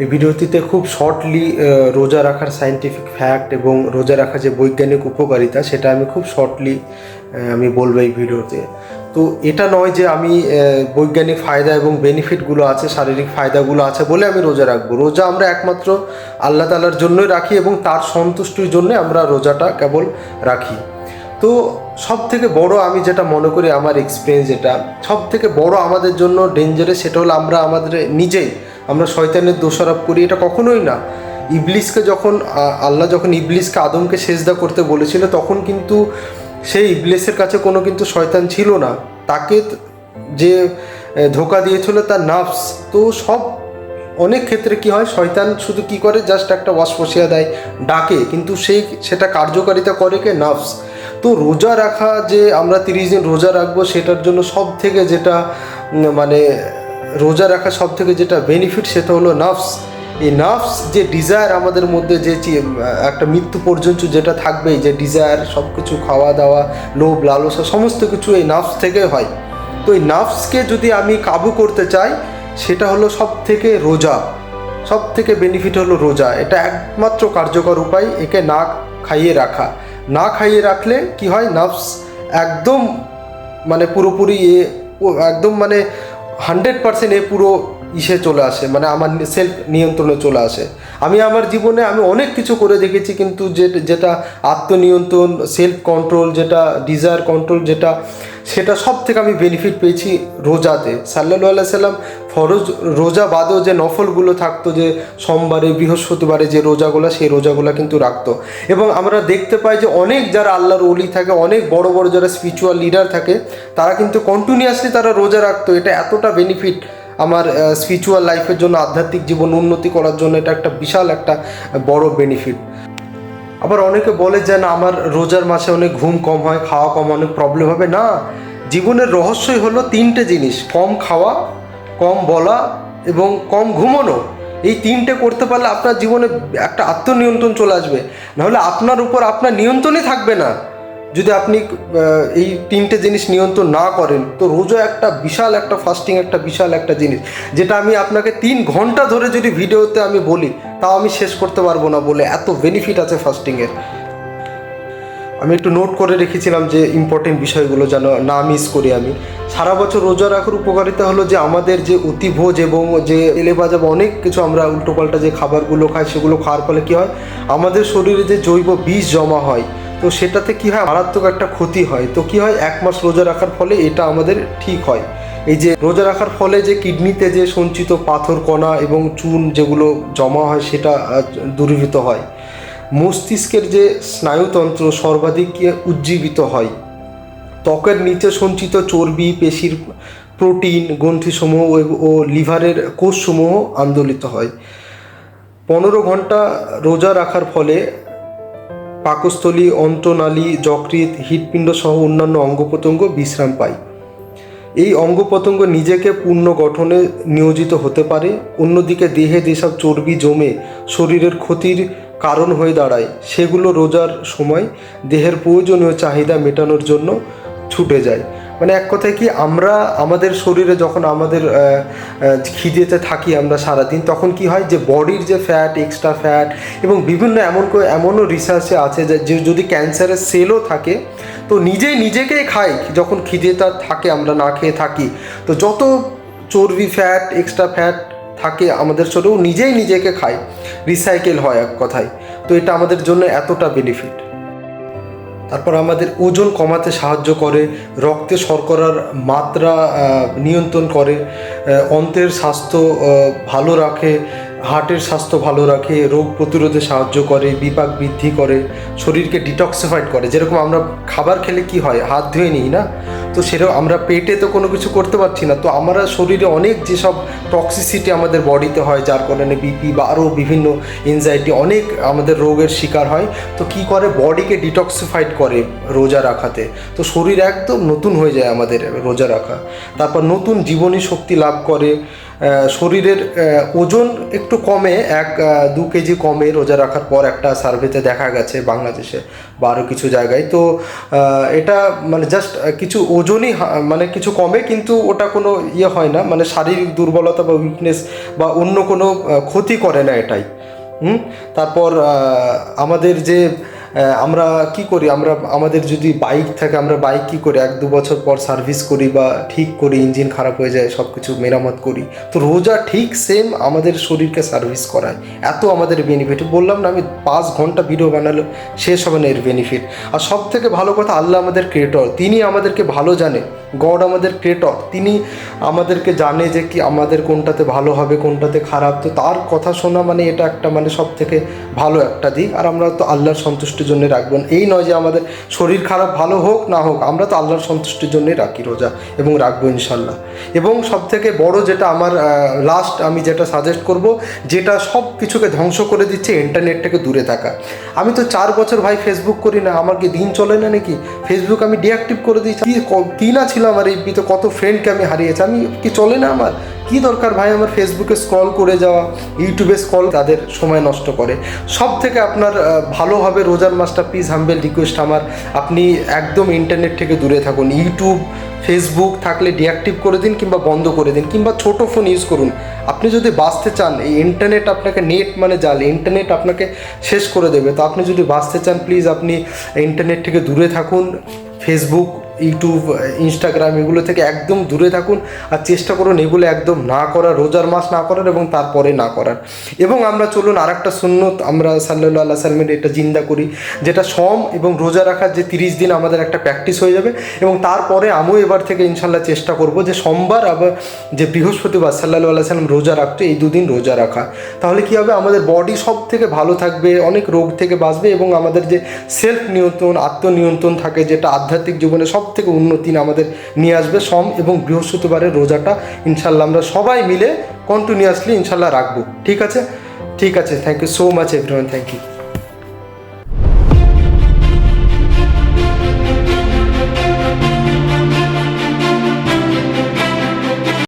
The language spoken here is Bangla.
এই ভিডিওটিতে খুব শর্টলি রোজা রাখার সায়েন্টিফিক ফ্যাক্ট এবং রোজা রাখার যে বৈজ্ঞানিক উপকারিতা সেটা আমি খুব শর্টলি আমি বলবো এই ভিডিওতে। তো এটা নয় যে আমি বৈজ্ঞানিক ফায়দা এবং বেনিফিটগুলো আছে, শারীরিক ফায়দাগুলো আছে বলে আমি রোজা রাখবো। রোজা আমরা একমাত্র আল্লাহ তাআলার জন্যই রাখি এবং তার সন্তুষ্টির জন্য আমরা রোজাটা কেবল রাখি। তো সব থেকে বড় আমি যেটা মনে করি, আমার এক্সপিরিয়েন্স যেটা সব থেকে বড় আমাদের জন্য ডেঞ্জারাস, সেটা হলো আমরা আমাদের নিজেই আমরা শয়তানের দোষারোপ করি। এটা কখনোই না। ইবলিসকে যখন আল্লাহ যখন ইবলিসকে আদমকে সেজদা করতে বলেছিল, তখন কিন্তু সেই ইবলিসের কাছে কোনো কিন্তু শয়তান ছিল না, তাকে যে ধোকা দিয়েছিল তার নাফস। তো সব অনেক ক্ষেত্রে কি হয়, শয়তান শুধু কি করে, জাস্ট একটা ওয়াসওয়াসিয়া দেয়, ডাকে, কিন্তু সেটা কার্যকারিতা করে কে, নাফস। তো রোজা রাখা, যে আমরা 30 দিন রোজা রাখবো, সেটার জন্য সব থেকে যেটা মানে রোজা রাখা সব থেকে যেটা বেনিফিট, সেটা হলো নাফস। এই নাফস যে ডিজায়ার আমাদের মধ্যে, যে একটা মৃত্যু পর্যন্ত যেটা থাকবে, যে ডিজায়ার, সব কিছু খাওয়া দাওয়া, লোভ লালসা, সমস্ত কিছু এই নাফস থেকে হয়। তো এই নাফসকে যদি আমি কাবু করতে চাই, সেটা হলো সব থেকে রোজা, সব থেকে বেনিফিট হলো রোজা। এটা একমাত্র কার্যকর উপায় একে না খাইয়ে রাখা। না খাইয়ে রাখলে কি হয়, নাফস একদম মানে পুরোপুরি একদম মানে 100% পুরো চলে আসে, মানে আমার সেলফ নিয়ন্ত্রণে চলে আসে। আমি আমার জীবনে আমি অনেক কিছু করে দেখেছি, কিন্তু যেটা আত্মনিয়ন্ত্রণ, সেলফ কন্ট্রোল, যেটা ডিজায়ার কন্ট্রোল, সেটা সব থেকে আমি বেনিফিট পেয়েছি রোজাতে। সাল্লাল্লাহু আলাইহি সাল্লাম ফরজ রোজা বাদেও যে নফলগুলো থাকতো, যে সোমবারে বৃহস্পতিবারে যে রোজাগুলো, সেই রোজাগুলো কিন্তু রাখতো। এবং আমরা দেখতে পাই যে অনেক যারা আল্লাহর ওলি থাকে, অনেক বড় বড় যারা স্পিরিচুয়াল লিডার থাকে, তারা কিন্তু কন্টিনিউয়াসলি তারা রোজা রাখতো। এটা এতটা বেনিফিট আমার স্পিরিচুয়াল লাইফের জন্য, আধ্যাত্মিক জীবন উন্নতি করার জন্য এটা একটা বিশাল একটা বড় বেনিফিট। আবার অনেকে বলে যে না, আমার রোজার মাসে অনেক ঘুম কম হয়, খাওয়া কম, অনেক প্রবলেম হবে। না, জীবনের রহস্যই হলো 3টে জিনিস: কম খাওয়া, কম বলা এবং কম ঘুমানো। এই 3টে করতে পারলে আপনার জীবনে একটা আত্মনিয়ন্ত্রণ চলে আসবে। নাহলে আপনার উপর আপনার নিয়ন্ত্রণই থাকবে না। যদি আপনি এই 3টে জিনিস নিয়ন্ত্রণ না করেন, তো রোজা একটা বিশাল একটা ফাস্টিং, একটা বিশাল একটা জিনিস, যেটা আমি আপনাকে 3 ঘন্টা ধরে যদি ভিডিওতে আমি বলি, তাও আমি শেষ করতে পারবো না, বলে এত বেনিফিট আছে ফাস্টিংয়ের। আমি একটু নোট করে রেখেছিলাম যে ইম্পর্টেন্ট বিষয়গুলো যেন না মিস করি। আমি সারা বছর রোজা রাখার উপকারিতা হলো যে আমাদের যে অতিভোজ এবং যে তেলেভাজা বা অনেক কিছু আমরা উল্টোপাল্টা যে খাবারগুলো খাই, সেগুলো খাওয়ার ফলে কী হয়, আমাদের শরীরে যে জৈব বিষ জমা হয়, তো সেটাতে কী হয়, মারাত্মক একটা ক্ষতি হয়। তো কী হয়, 1 মাস রোজা রাখার ফলে এটা আমাদের ঠিক হয়। এই যে রোজা রাখার ফলে যে কিডনিতে যে সঞ্চিত পাথর কণা এবং চুন যেগুলো জমা হয়, সেটা দূরীভূত হয়। মস্তিষ্কের যে স্নায়ুতন্ত্র সর্বাধিক উজ্জীবিত হয়। ত্বকের নিচে সঞ্চিত চর্বি, পেশির প্রোটিন, গ্রন্থিসমূহ ও লিভারের কোষসমূহ আন্দোলিত হয়। 15 ঘন্টা রোজা রাখার ফলে পাকস্থলী, অন্ত্রনালী, যকৃৎ, হৃৎপিণ্ড সহ অন্যান্য অঙ্গ প্রত্যঙ্গ বিশ্রাম পায়। এই অঙ্গ প্রত্যঙ্গ নিজেকে পুনর্গঠনে নিয়োজিত হতে পারে। অন্যদিকে দেহে যেসব চর্বি জমে শরীরের ক্ষতির কারণ হয়ে দাঁড়ায়, সেগুলো রোজার সময় দেহের প্রয়োজনীয় চাহিদা মেটানোর জন্য ছুটে যায়। মানে এক কথায় কি, আমরা আমাদের শরীরে যখন আমাদের খিদেতে থাকি আমরা সারাদিন, তখন কি হয় যে বডির যে ফ্যাট, এক্সট্রা ফ্যাট এবং বিভিন্ন এমনও রিসার্চে আছে যে যদি ক্যান্সারের সেলও থাকে, তো নিজেকেই খায় যখন খিদেটা থাকে, আমরা না খেয়ে থাকি, তো যত চর্বি, ফ্যাট, এক্সট্রা ফ্যাট থাকে আমাদের শরীরেও নিজেকে খায়, রিসাইকেল হয় এক কথায়। তো এটা আমাদের জন্য এতটা বেনিফিট। তারপর আমাদের ওজন কমাতে সাহায্য করে, রক্তে শর্করার মাত্রা নিয়ন্ত্রণ করে, অন্ত্রের স্বাস্থ্য ভালো রাখে, হার্টের স্বাস্থ্য ভালো রাখে, রোগ প্রতিরোধে সাহায্য করে, বিপাক বৃদ্ধি করে, শরীরকে ডিটক্সিফাইড করে। যেরকম আমরা খাবার খেলে কি হয়, হাত ধুয়ে নিই না, তো সেরকম আমরা পেটে তো কোনো কিছু করতে পারছি না, তো আমরা শরীরে অনেক যেসব টক্সিসিটি আমাদের বডিতে হয়, যার কারণে বিপি বা আরও বিভিন্ন এনজাইটি, অনেক আমাদের রোগের শিকার হয়। তো কি করে, বডিকে ডিটক্সিফাইড করে রোজা রাখাতে। তো শরীর একদম নতুন হয়ে যায় আমাদের রোজা রাখা। তারপর নতুন জীবনী শক্তি লাভ করে, শরীরের ওজন একটু কমে, 1-2 কেজি কমে রোজা রাখার পর, একটা সার্ভেতে দেখা গেছে বাংলাদেশে। বা আরও কিছু জায়গায়। তো এটা মানে জাস্ট কিছু ওজনই মানে কিছু কমে, কিন্তু ওটা কোনো ইয়ে হয় না, মানে শারীরিক দুর্বলতা বা উইকনেস বা অন্য কোনো ক্ষতি করে না এটাই। তারপর আমাদের যে আমরা কি করি, আমরা আমাদের যদি বাইক থাকে, আমরা বাইক কী করি 1-2 বছর পর সার্ভিস করি বা ঠিক করি, ইঞ্জিন খারাপ হয়ে যায় সব কিছু মেরামত করি। তো রোজা ঠিক সেম আমাদের শরীরকে সার্ভিস করায়, এত আমাদের বেনিফিট। বললাম না আমি 5 ঘন্টা ভিডিও বানালো শেষ হবে না এর বেনিফিট। আর সব থেকে ভালো কথা, আল্লাহ আমাদের ক্রিয়েটর, তিনি আমাদেরকে ভালো জানে। গড আমাদের ক্রিয়েটর, তিনি আমাদেরকে জানে যে কি আমাদের কোনটাতে ভালো হবে কোনটাতে খারাপ। তো তার কথা শোনা মানে এটা একটা মানে সব থেকে ভালো একটা দিক। আর আমরা তো আল্লাহর সন্তুষ্টির জন্য রাখবো, এই নয় যে আমাদের শরীর খারাপ ভালো হোক না হোক, আমরা তো আল্লাহর সন্তুষ্টির জন্যই রাখি রোজা এবং রাখবো ইনশাল্লাহ। এবং সব থেকে বড় যেটা আমার লাস্ট আমি যেটা সাজেস্ট করব, যেটা সব কিছুকে ধ্বংস করে দিচ্ছে, ইন্টারনেট থেকে দূরে থাকা। আমি তো 4 বছর ভাই ফেসবুক করি না, আমার কি দিন চলে না নাকি? ফেসবুক আমি ডিঅ্যাক্টিভ করে দিয়েছি। কি না ছিল আমার এফবিতে, কত ফ্রেন্ডকে আমি হারিয়েছি, আমি কি চলে না আমার? কি দরকার ভাই আমার ফেসবুকে স্ক্রল করে যাওয়া, ইউটিউবে স্ক্রল, তাদের সময় নষ্ট করে। সব থেকে আপনার ভালো হবে রোজার মাসটা, প্লিজ হাম্বেল রিকোয়েস্ট আমার, আপনি একদম ইন্টারনেট থেকে দূরে থাকুন। ইউটিউব ফেসবুক থাকলে ডিঅ্যাক্টিভ করে দিন কিংবা বন্ধ করে দিন, কিংবা ছোটো ফোন ইউজ করুন। আপনি যদি বাঁচতে চান, এই ইন্টারনেট আপনাকে, নেট মানে জাল, ইন্টারনেট আপনাকে শেষ করে দেবে। তো আপনি যদি বাঁচতে চান প্লিজ আপনি ইন্টারনেট থেকে দূরে থাকুন। ফেসবুক, ইউটিউব, ইনস্টাগ্রাম এগুলো থেকে একদম দূরে থাকুন। আর চেষ্টা করুন এগুলো একদম না করার, রোজার মাস না করার এবং তারপরে না করার। এবং আমরা চলুন আর একটা সুন্নত আমরা সাল্লাল্লাহু আলাইহি সাল্লামের এটা জিন্দা করি, যেটা সম এবং রোজা রাখার যে 30 দিন আমাদের একটা প্র্যাকটিস হয়ে যাবে। এবং তারপরে আমিও এবার থেকে ইনশাল্লাহ চেষ্টা করব যে সোমবার আবার যে বৃহস্পতিবার সাল্লাল্লাহু আলাইহি সাল্লাম রোজা রাখতো, এই 2 দিন রোজা রাখা। তাহলে কী হবে, আমাদের বডি সব থেকে ভালো থাকবে, অনেক রোগ থেকে বাঁচবে এবং আমাদের যে সেলফ নিয়ন্ত্রণ, আত্মনিয়ন্ত্রণ থাকে, যেটা আধ্যাত্মিক জীবনে সব থেকে উন্নতি আমাদের নিয়ে আসবে। সোম এবং বৃহস্পতিবারের রোজাটা ইনশাল্লাহ আমরা সবাই মিলে কন্টিনিউয়াসলি ইনশাল্লাহ রাখবো। ঠিক আছে, ঠিক আছে। Thank you so much everyone, thank you.